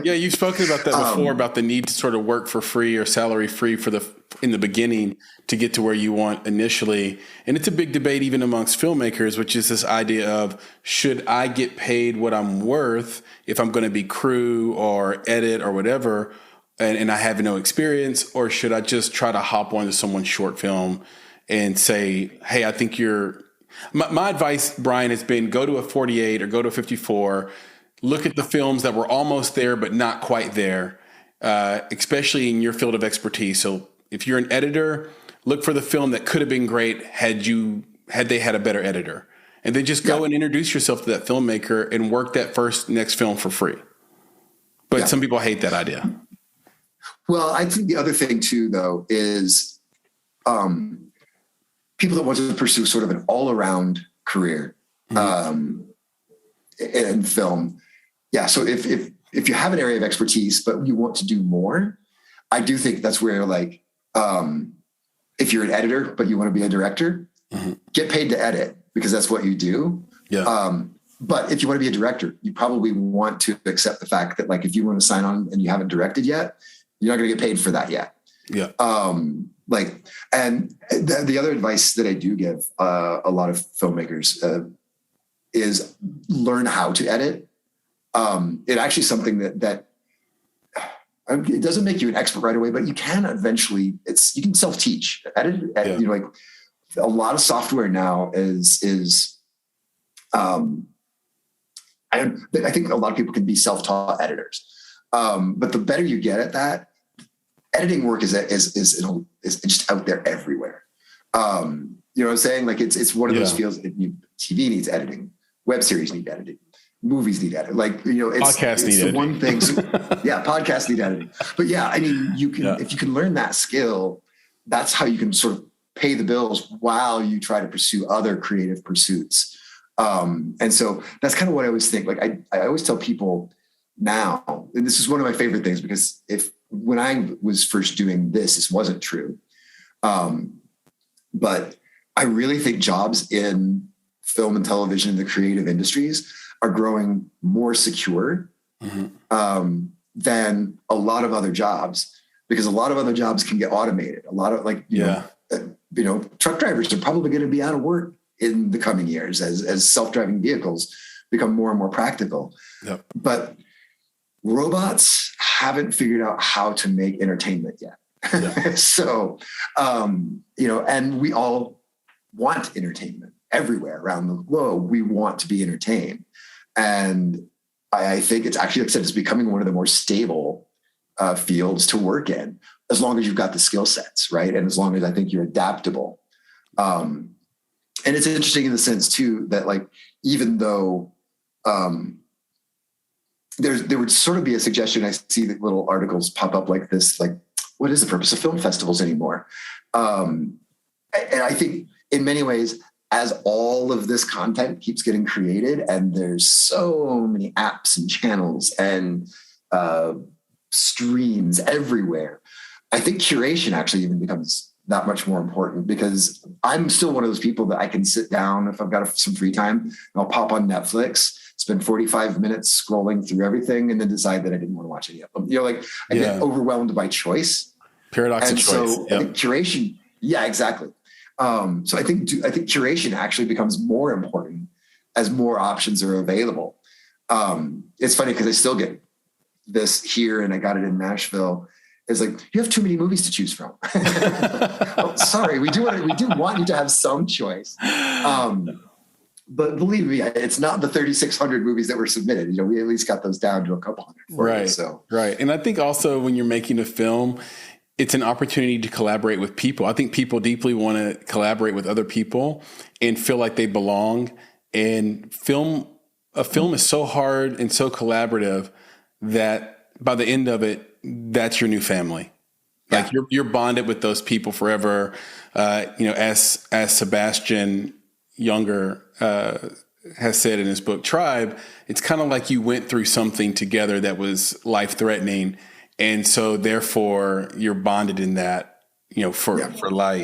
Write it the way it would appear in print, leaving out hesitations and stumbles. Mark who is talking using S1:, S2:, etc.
S1: Yeah, you've spoken about that before, about the need to sort of work for free or salary free in the beginning to get to where you want initially. And it's a big debate even amongst filmmakers, which is this idea of, should I get paid what I'm worth if I'm going to be crew or edit or whatever, and I have no experience, or should I just try to hop onto someone's short film and say, hey, I think my advice, Brian, has been go to a 48 or go to a 54, look at the films that were almost there but not quite there, especially in your field of expertise. So if you're an editor, look for the film that could have been great had they had a better editor. And then just go and introduce yourself to that filmmaker and work that next film for free. But some people hate that idea.
S2: Well, I think the other thing too, though, is people that want to pursue sort of an all-around career in film. Yeah. So if you have an area of expertise, but you want to do more, I do think that's where, like, if you're an editor, but you want to be a director, get paid to edit because that's what you do. Yeah. But if you want to be a director, you probably want to accept the fact that, like, if you want to sign on and you haven't directed yet, you're not going to get paid for that yet. Yeah. And the other advice that I do give a lot of filmmakers is learn how to edit. It actually is something that it doesn't make you an expert right away, but you can eventually. You can self-teach. Edit. You know, like a lot of software now is. I think a lot of people can be self-taught editors, but the better you get at that, editing work is just out there everywhere. You know what I'm saying? Like it's one of those fields. TV needs editing, web series need editing, movies need editing. Like, you know,
S1: podcasts need editing.
S2: One thing. Podcasts need editing. But yeah, I mean, if you can learn that skill, that's how you can sort of pay the bills while you try to pursue other creative pursuits. And so that's kind of what I always think. Like I always tell people now, and this is one of my favorite things, because when I was first doing this wasn't true. But I really think jobs in film and television, the creative industries, are growing more secure than a lot of other jobs, because a lot of other jobs can get automated. A lot of, like, you know, truck drivers are probably going to be out of work in the coming years as self-driving vehicles become more and more practical. Yep. But robots haven't figured out how to make entertainment yet. Yeah. So, you know, and we all want entertainment everywhere around the globe. We want to be entertained. And I think it's actually, like I said, it's becoming one of the more stable fields to work in, as long as you've got the skill sets, right? And as long as I think you're adaptable. And it's interesting in the sense too, that, like, even though there would sort of be a suggestion, I see that little articles pop up like this, like, what is the purpose of film festivals anymore? And I think in many ways, as all of this content keeps getting created, and there's so many apps and channels and streams everywhere, I think curation actually even becomes that much more important, because I'm still one of those people that I can sit down if I've got some free time and I'll pop on Netflix, spend 45 minutes scrolling through everything, and then decide that I didn't want to watch any of them. You know, like, I get overwhelmed by choice.
S1: Paradox of choice.
S2: So I think curation, exactly. So I think curation actually becomes more important as more options are available. It's funny because I still get this here, and I got it in Nashville. It's like, you have too many movies to choose from. Oh, sorry, we do want you to have some choice. But believe me, it's not the 3,600 movies that were submitted. You know, we at least got those down to a couple hundred.
S1: Right. Right. And I think also when you're making a film, it's an opportunity to collaborate with people. I think people deeply want to collaborate with other people and feel like they belong. And a film is so hard and so collaborative that by the end of it, that's your new family. Like, you're bonded with those people forever. You know, as Sebastian Younger has said in his book Tribe, it's kind of like you went through something together that was life-threatening, and so therefore you're bonded in that, you know, for life.